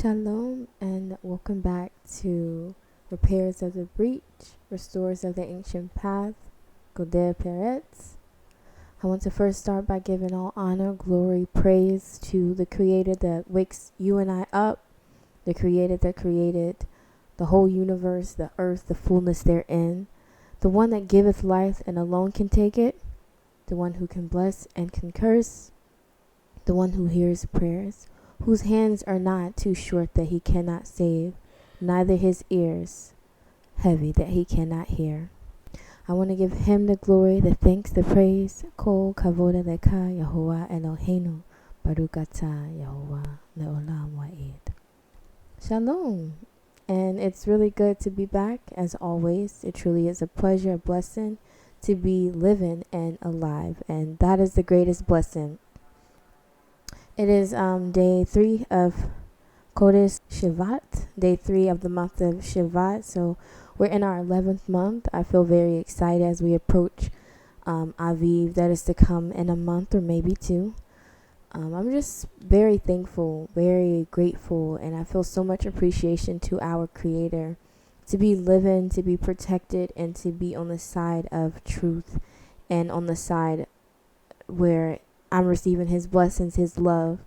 Shalom and welcome back to Repairs of the Breach, Restores of the Ancient Path, Goder Peretz. I want to first start by giving all honor, glory, praise to the Creator that wakes you and I up, the Creator that created the whole universe, the earth, the fullness therein, the one that giveth life and alone can take it, the one who can bless and can curse, the one who hears prayers, whose hands are not too short that he cannot save, neither his ears heavy that he cannot hear. I want to give him the glory, the thanks, the praise. Kol kavoda leka Yahuwah Eloheinu, Baruch atah Yahuwah leolam wa'ed. Shalom. And it's really good to be back, as always. It truly is a pleasure, a blessing to be living and alive. And that is the greatest blessing. It is day 3 of Kodesh Shivat, day 3 of the month of Shivat. So we're in our 11th month. I feel very excited as we approach Aviv, that is to come in a month or maybe 2. I'm just very thankful, very grateful, and I feel so much appreciation to our Creator to be living, to be protected, and to be on the side of truth and on the side where I'm receiving his blessings, his love.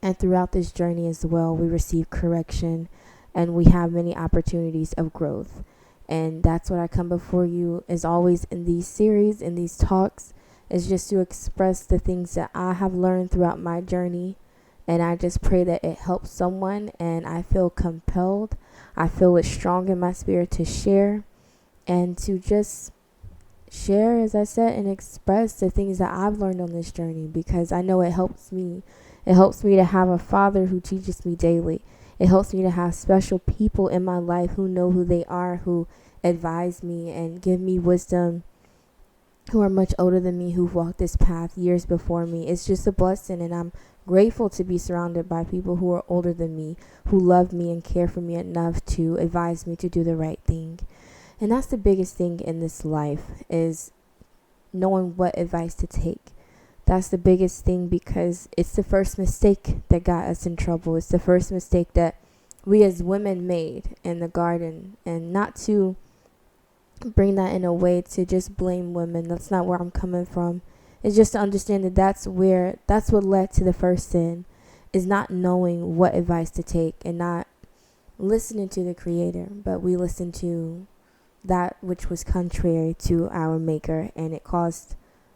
And throughout this journey as well, we receive correction and we have many opportunities of growth. And that's what I come before you as always in these series, in these talks, is just to express the things that I have learned throughout my journey. And I just pray that it helps someone, and I feel compelled. I feel it strong in my spirit to share and to just share, as I said, and express the things that I've learned on this journey, because I know it helps me. It helps me to have a father who teaches me daily. It helps me to have special people in my life who know who they are, who advise me and give me wisdom, who are much older than me, who've walked this path years before me. It's just a blessing, and I'm grateful to be surrounded by people who are older than me, who love me and care for me enough to advise me to do the right thing. And that's the biggest thing in this life, is knowing what advice to take. That's the biggest thing, because it's the first mistake that got us in trouble. It's the first mistake that we as women made in the garden. And not to bring that in a way to just blame women. That's not where I'm coming from. It's just to understand that that's what led to the first sin, is not knowing what advice to take and not listening to the Creator. But we listened to that which was contrary to our Maker, and it caused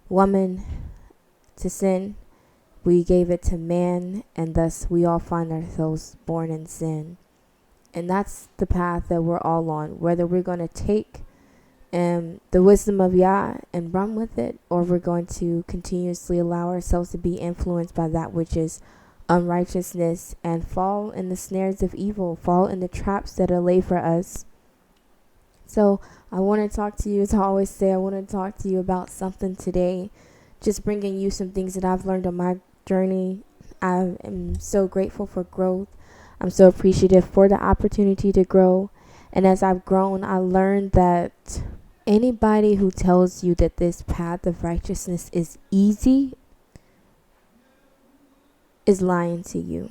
woman to sin. We gave it to man, and thus we all find ourselves born in sin. And that's the path that we're all on, whether we're going to take the wisdom of Yah and run with it, or we're going to continuously allow ourselves to be influenced by that which is unrighteousness and fall in the snares of evil, fall in the traps that are laid for us. So I want to talk to you, as I always say, I want to talk to you about something today, just bringing you some things that I've learned on my journey. I am so grateful for growth. I'm so appreciative for the opportunity to grow. And as I've grown, I learned that anybody who tells you that this path of righteousness is easy is lying to you.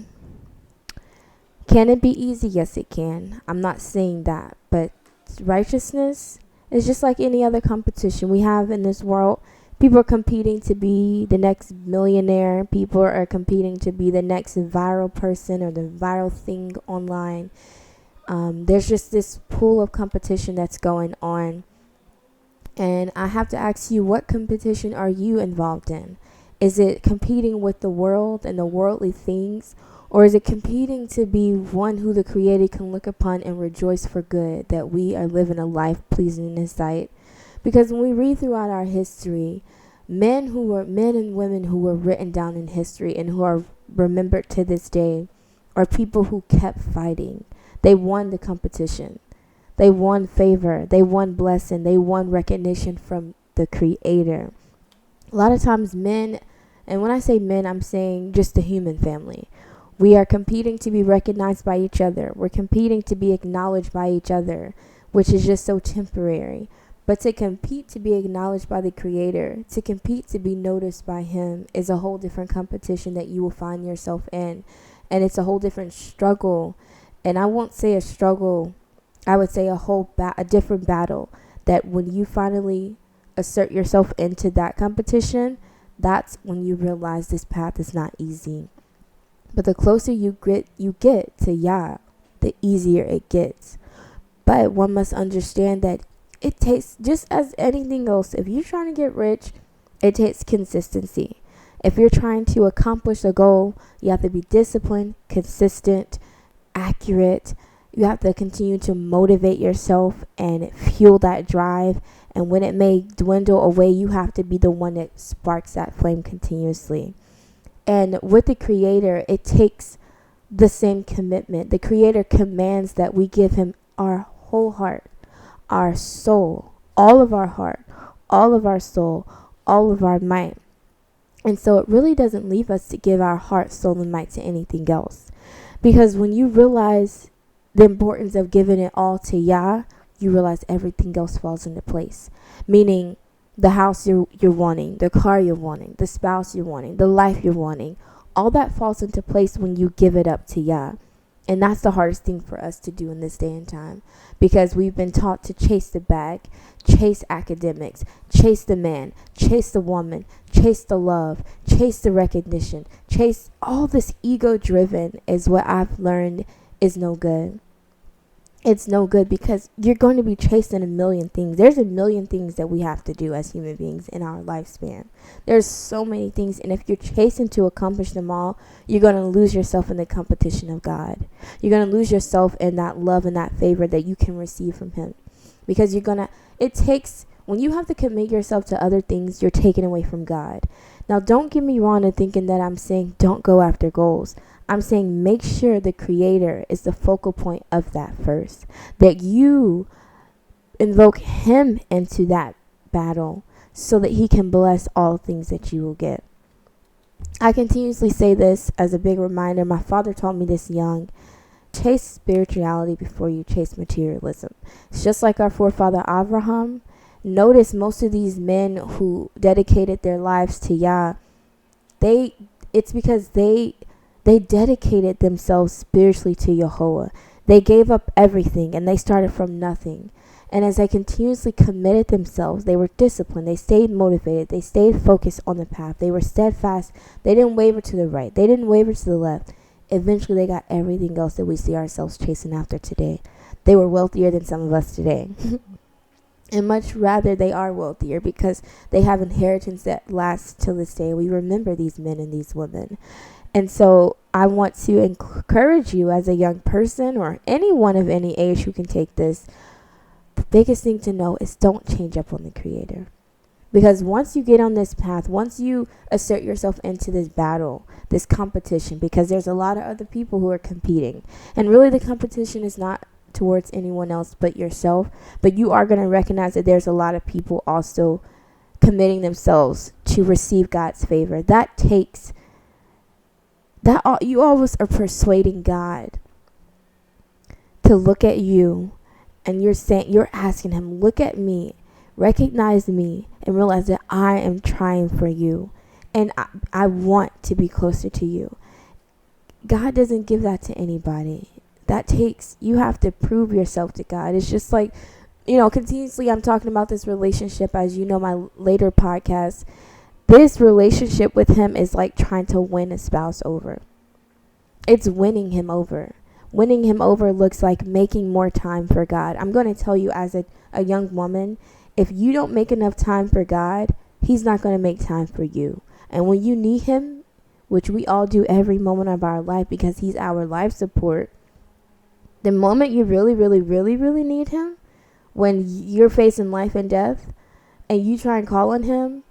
Can it be easy? Yes, it can. I'm not saying that, but righteousness is just like any other competition we have in this world. People are competing to be the next millionaire. People are competing to be the next viral person or the viral thing online. There's just this pool of competition that's going on. And I have to ask you, what competition are you involved in? Is it competing with the world and the worldly things? Or is it competing to be one who the Creator can look upon and rejoice for good, that we are living a life pleasing in His sight? Because when we read throughout our history, men and women who were written down in history and who are remembered to this day are people who kept fighting. They won the competition. They won favor. They won blessing. They won recognition from the Creator. A lot of times men, and when I say men, I'm saying just the human family. We are competing to be recognized by each other. We're competing to be acknowledged by each other, which is just so temporary. But to compete to be acknowledged by the Creator, to compete to be noticed by Him, is a whole different competition that you will find yourself in. and it's a whole different struggle. And I won't say a struggle, I would say a different battle, that when you finally assert yourself into that competition, that's when you realize this path is not easy. But the closer you get to Yah, the easier it gets. But one must understand that it takes, just as anything else, if you're trying to get rich, it takes consistency. If you're trying to accomplish a goal, you have to be disciplined, consistent, accurate. You have to continue to motivate yourself and fuel that drive. And when it may dwindle away, you have to be the one that sparks that flame continuously. And with the Creator, it takes the same commitment. The Creator commands that we give Him our whole heart, our soul, all of our heart, all of our soul, all of our might. And so it really doesn't leave us to give our heart, soul, and might to anything else. Because when you realize the importance of giving it all to Yah, you realize everything else falls into place. Meaning the house you're wanting, the car you're wanting, the spouse you're wanting, the life you're wanting, all that falls into place when you give it up to Yah. And that's the hardest thing for us to do in this day and time, because we've been taught to chase the bag, chase academics, chase the man, chase the woman, chase the love, chase the recognition, chase all this ego driven is what I've learned is no good. It's no good, because you're going to be chasing a million things. There's a million things that we have to do as human beings in our lifespan. There's so many things. And if you're chasing to accomplish them all, you're going to lose yourself in the competition of God. You're going to lose yourself in that love and that favor that you can receive from Him. Because when you have to commit yourself to other things, you're taken away from God. Now, don't get me wrong in thinking that I'm saying don't go after goals. I'm saying make sure the Creator is the focal point of that first. That you invoke Him into that battle so that He can bless all things that you will get. I continuously say this as a big reminder. My father taught me this young. Chase spirituality before you chase materialism. It's just like our forefather Abraham. Notice most of these men who dedicated their lives to Yah, it's because they dedicated themselves spiritually to Yehovah. They gave up everything and they started from nothing. And as they continuously committed themselves, they were disciplined. They stayed motivated. They stayed focused on the path. They were steadfast. They didn't waver to the right. They didn't waver to the left. Eventually, they got everything else that we see ourselves chasing after today. They were wealthier than some of us today. And much rather, they are wealthier because they have inheritance that lasts till this day. We remember these men and these women. And so I want to encourage you as a young person or anyone of any age who can take this. The biggest thing to know is don't change up on the Creator. Because once you get on this path, once you assert yourself into this battle, this competition, because there's a lot of other people who are competing. And really the competition is not towards anyone else but yourself. But you are going to recognize that there's a lot of people also committing themselves to receive God's favor. That takes... you always are persuading God to look at you, and you're asking Him, look at me, recognize me, and realize that I am trying for you, and I want to be closer to you. God doesn't give that to anybody. You have to prove yourself to God. It's just like, continuously I'm talking about this relationship, as you know, my later podcast. This relationship with Him is like trying to win a spouse over. It's winning him over. Winning him over looks like making more time for God. I'm going to tell you as a young woman, if you don't make enough time for God, He's not going to make time for you. And when you need Him, which we all do every moment of our life because He's our life support, the moment you really, really, really, really need Him, when you're facing life and death and you try and call on Him,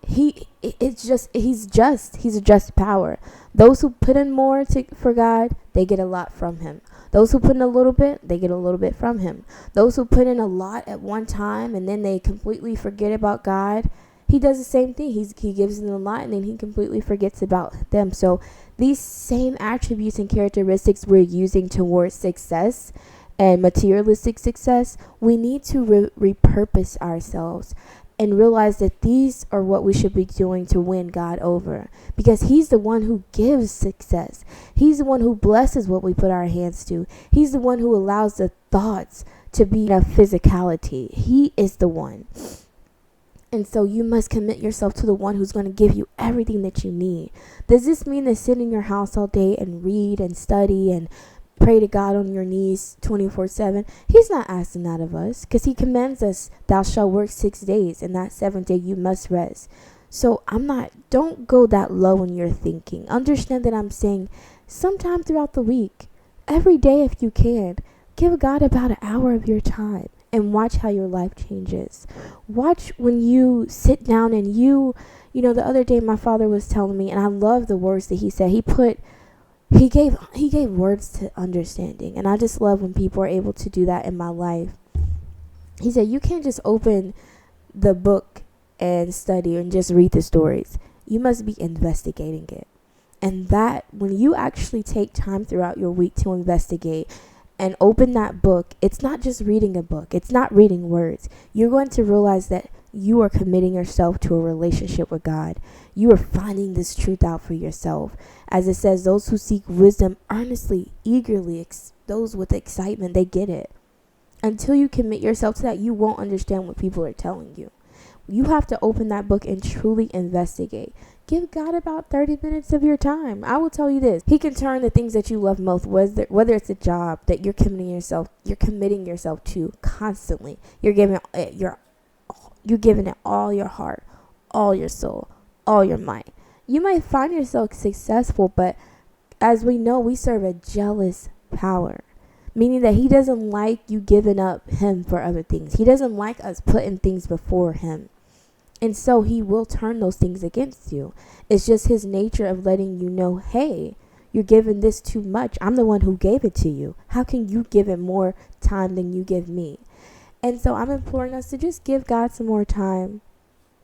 He's a just power. Those who put in more for God, they get a lot from Him. Those who put in a little bit, they get a little bit from Him. Those who put in a lot at one time and then they completely forget about God, He does the same thing. He gives them a lot and then He completely forgets about them. So these same attributes and characteristics we're using towards success and materialistic success, we need to repurpose ourselves and realize that these are what we should be doing to win God over, because he's the one who gives success. He's the one who blesses what we put our hands to. He's the one who allows the thoughts to be a physicality. He is the one. And so you must commit yourself to the one who's going to give you everything that you need. Does this mean to sit in your house all day and read and study and pray to God on your knees 24/7? He's not asking that of us, because he commands us, thou shalt work 6 days, and that 7th day you must rest. So don't go that low in your thinking. Understand that I'm saying sometime throughout the week, every day if you can, give God about an hour of your time and watch how your life changes. Watch when you sit down and you know, the other day my father was telling me, and I love the words that he said. He gave words to understanding, and I just love when people are able to do that in my life. He said, you can't just open the book and study and just read the stories. You must be investigating it. And that when you actually take time throughout your week to investigate and open that book, it's not just reading a book. It's not reading words. You're going to realize that you are committing yourself to a relationship with God. You are finding this truth out for yourself. As it says, those who seek wisdom earnestly, eagerly, those with excitement, they get it. Until you commit yourself to that, you won't understand what people are telling you. You have to open that book and truly investigate. Give God about 30 minutes of your time. I will tell you this. He can turn the things that you love most, whether it's a job that you're committing yourself to constantly. You're giving it all your heart, all your soul, all your might. You might find yourself successful, but as we know, we serve a jealous power, meaning that he doesn't like you giving up him for other things. He doesn't like us putting things before him. And so he will turn those things against you. It's just his nature of letting you know, hey, you're giving this too much. I'm the one who gave it to you. How can you give it more time than you give me? And so I'm imploring us to just give God some more time,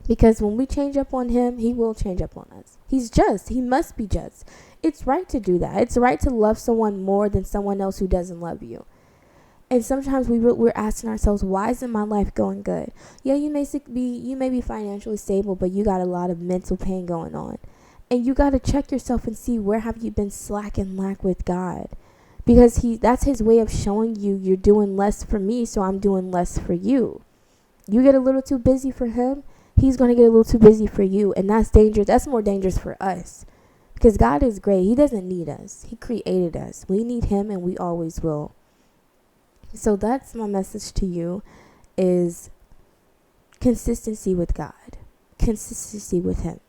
because when we change up on him, he will change up on us. He's just. He must be just. It's right to do that. It's right to love someone more than someone else who doesn't love you. And sometimes we're asking ourselves, why isn't my life going good? Yeah, you may be financially stable, but you got a lot of mental pain going on. And you got to check yourself and see, where have you been slack with God? Because that's his way of showing you, you're doing less for me, so I'm doing less for you. You get a little too busy for him, he's going to get a little too busy for you. And that's dangerous. That's more dangerous for us. Because God is great. He doesn't need us. He created us. We need him, and we always will. So that's my message to you, is consistency with God. Consistency with him.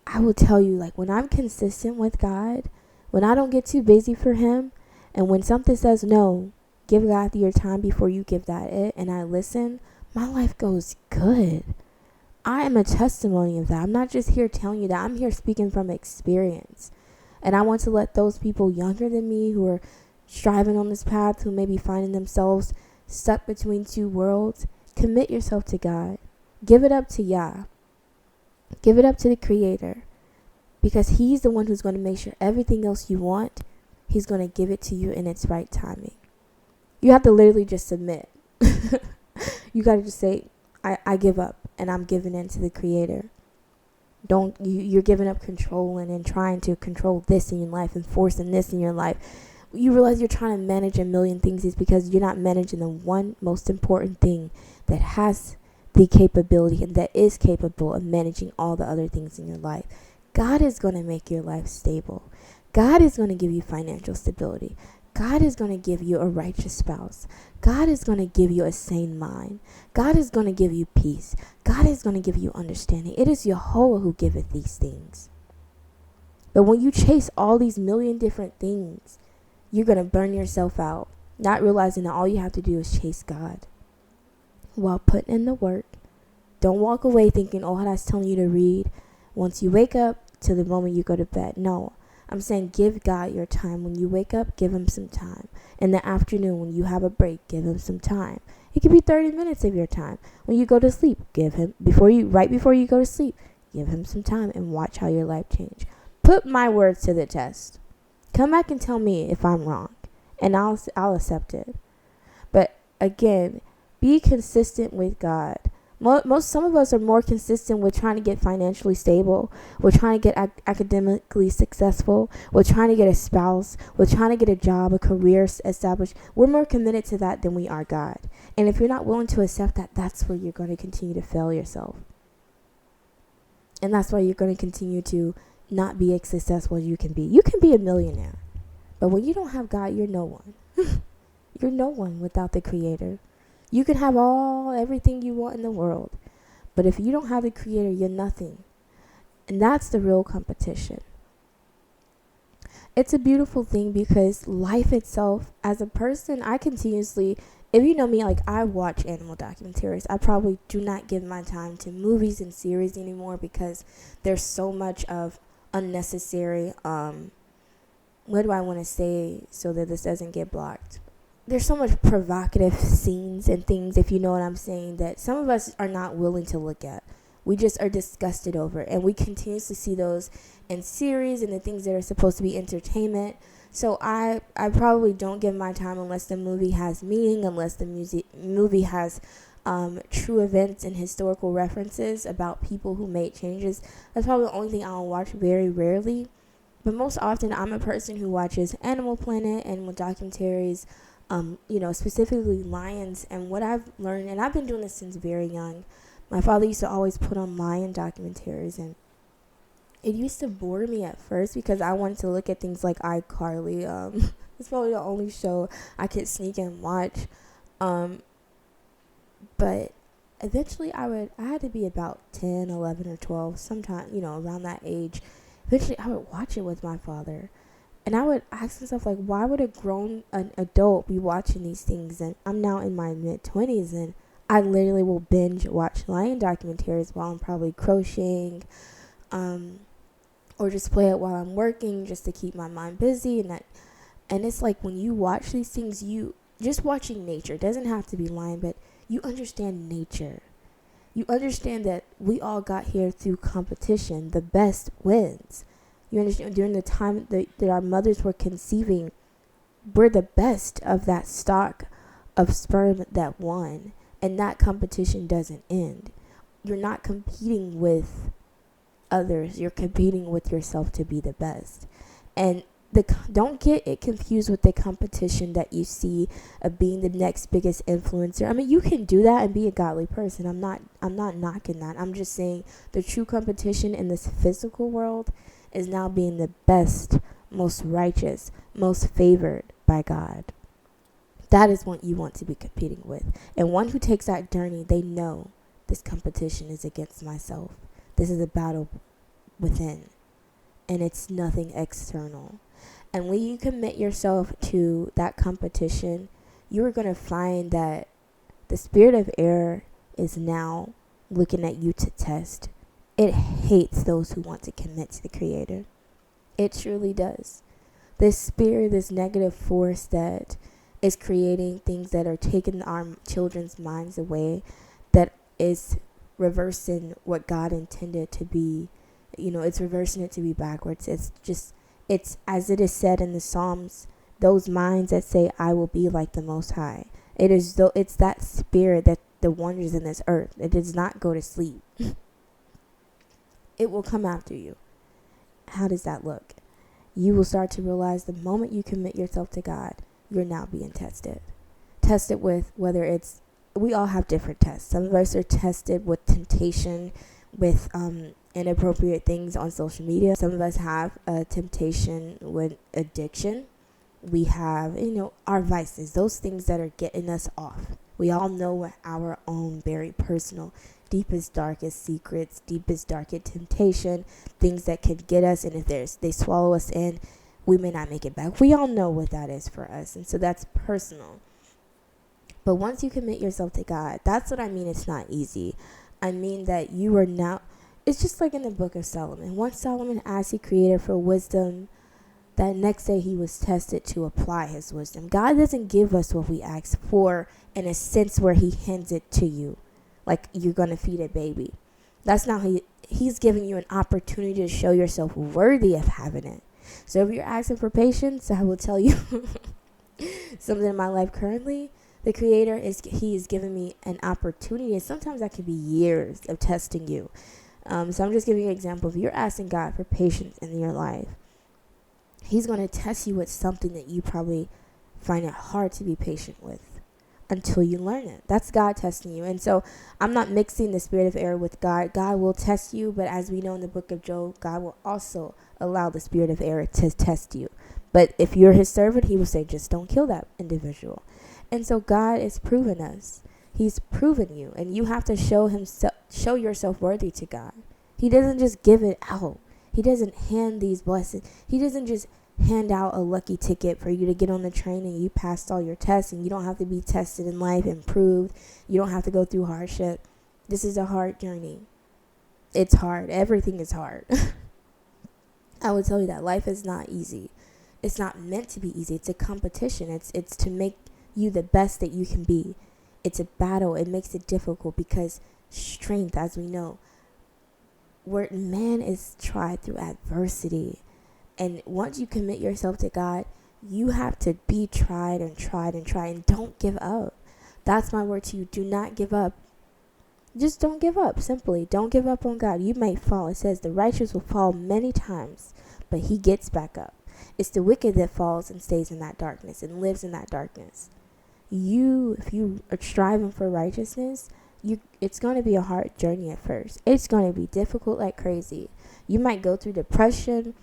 I will tell you, like, when I'm consistent with God, when I don't get too busy for him, and when something says no, give God your time before you give that it, and I listen, my life goes good. I am a testimony of that. I'm not just here telling you that. I'm here speaking from experience. And I want to let those people younger than me who are striving on this path, who may be finding themselves stuck between two worlds, commit yourself to God. Give it up to Yah. Give it up to the Creator. Because he's the one who's going to make sure everything else you want, he's going to give it to you in its right timing. You have to literally just submit. You got to just say, I give up, and I'm giving in to the Creator. You're giving up controlling and trying to control this in your life and forcing this in your life. You realize you're trying to manage a million things is because you're not managing the one most important thing that has the capability and that is capable of managing all the other things in your life. God is going to make your life stable. God is going to give you financial stability. God is going to give you a righteous spouse. God is going to give you a sane mind. God is going to give you peace. God is going to give you understanding. It is Yehovah who giveth these things. But when you chase all these million different things, you're going to burn yourself out, not realizing that all you have to do is chase God while putting in the work. Don't walk away thinking, Ohadah's telling you to read once you wake up to the moment you go to bed. No, I'm saying give God your time. When you wake up, give him some time. In the afternoon, when you have a break, give him some time. It could be 30 minutes of your time. When you go to sleep, right before you go to sleep, give him some time and watch how your life change. Put my words to the test. Come back and tell me if I'm wrong. and I'll accept it. But again, be consistent with God. Some of us are more consistent with trying to get financially stable. We're trying to get academically successful. We're trying to get a spouse. We're trying to get a job, a career established. We're more committed to that than we are God. And if you're not willing to accept that, that's where you're going to continue to fail yourself. And that's why you're going to continue to not be as successful as you can be. You can be a millionaire. But when you don't have God, you're no one. You're no one without the Creator. You can have everything you want in the world, but if you don't have the Creator, you're nothing. And that's the real competition. It's a beautiful thing because life itself, as a person, I continuously, if you know me, like I watch animal documentaries. I probably do not give my time to movies and series anymore because there's so much of unnecessary, what do I want to say so that this doesn't get blocked? There's so much provocative scenes and things, if you know what I'm saying, that some of us are not willing to look at. We just are disgusted over, and we continue to see those in series and the things that are supposed to be entertainment. So I probably don't give my time unless the movie has meaning, unless the movie has true events and historical references about people who made changes. That's probably the only thing I'll watch very rarely. But most often, I'm a person who watches Animal Planet, animal documentaries, specifically lions. And what I've learned, and I've been doing this since very young, my father used to always put on lion documentaries, and it used to bore me at first because I wanted to look at things like iCarly. It's probably the only show I could sneak and watch. But eventually I had to be about 10, 11, or 12, sometime, around that age. Eventually I would watch it with my father. And I would ask myself, like, why would an adult be watching these things? And I'm now in my mid-20s, and I literally will binge watch lion documentaries while I'm probably crocheting, or just play it while I'm working just to keep my mind busy. And it's like when you watch these things, you just watching nature. It doesn't have to be lion, but you understand nature. You understand that we all got here through competition. The best wins. You understand, during the time that our mothers were conceiving, we're the best of that stock of sperm that won. And that competition doesn't end. You're not competing with others. You're competing with yourself to be the best. And don't get it confused with the competition that you see of being the next biggest influencer. I mean, you can do that and be a godly person. I'm not knocking that. I'm just saying the true competition in this physical world is now being the best, most righteous, most favored by God. That is what you want to be competing with. And one who takes that journey, they know this competition is against myself. This is a battle within. And it's nothing external. And when you commit yourself to that competition, you are going to find that the spirit of error is now looking at you to test. It hates those who want to commit to the Creator. It truly does. This spirit, this negative force that is creating things that are taking our children's minds away, that is reversing what God intended to be. It's reversing it to be backwards. It's as it is said in the Psalms, those minds that say, I will be like the Most High. It's that spirit that wanders in this earth. It does not go to sleep. It will come after you. How does that look? You will start to realize the moment you commit yourself to God, you're now being tested. Tested with we all have different tests. Some of us are tested with temptation, with inappropriate things on social media. Some of us have a temptation with addiction. We have, our vices, those things that are getting us off. We all know our own very personal, deepest, darkest secrets, deepest, darkest temptation, things that could get us, and if they swallow us in, we may not make it back. We all know what that is for us, and so that's personal. But once you commit yourself to God, that's what I mean. It's not easy. I mean that you are now, it's just like in the book of Solomon. Once Solomon asked the Creator for wisdom, that next day he was tested to apply his wisdom. God doesn't give us what we ask for in a sense where he hands it to you, like you're going to feed a baby. That's not how he's giving you an opportunity to show yourself worthy of having it. So if you're asking for patience, I will tell you, something in my life currently, the Creator He is giving me an opportunity, and sometimes that could be years of testing you. So I'm just giving you an example. If you're asking God for patience in your life, He's going to test you with something that you probably find it hard to be patient with until you learn it. That's God testing you. And so I'm not mixing the spirit of error with God. God will test you, but as we know in the book of Job, God will also allow the spirit of error to test you. But if you're His servant, He will say, just don't kill that individual. And so God is proving us. He's proven you, and you have to show yourself worthy to God. He doesn't just give it out. He doesn't hand these blessings. He doesn't just hand out a lucky ticket for you to get on the train and you passed all your tests and you don't have to be tested in life and proved. You don't have to go through hardship. This is a hard journey. It's hard. Everything is hard. I would tell you that life is not easy. It's not meant to be easy. It's a competition. It's to make you the best that you can be. It's a battle. It makes it difficult because strength, as we know, where man is tried through adversity. And once you commit yourself to God, you have to be tried and tried and tried, and don't give up. That's my word to you. Do not give up. Just don't give up. Simply, don't give up on God. You may fall. It says the righteous will fall many times, but He gets back up. It's the wicked that falls and stays in that darkness and lives in that darkness. If you are striving for righteousness, it's going to be a hard journey at first. It's going to be difficult like crazy. You might go through depression.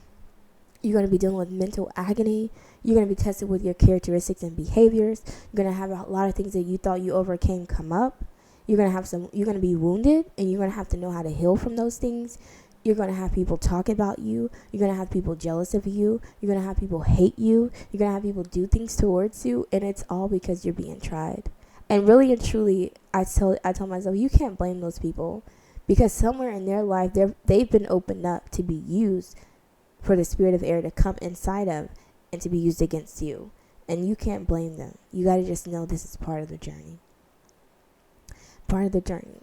You're going to be dealing with mental agony. You're going to be tested with your characteristics and behaviors. You're going to have a lot of things that you thought you overcame come up. You're going to be wounded, and you're going to have to know how to heal from those things. You're going to have people talk about you. You're going to have people jealous of you. You're going to have people hate you. You're going to have people do things towards you, and it's all because you're being tried. And really and truly, I tell myself, you can't blame those people, because somewhere in their life, they've been opened up to be used for the spirit of error to come inside of and to be used against you. And you can't blame them. You got to just know this is part of the journey. Part of the journey.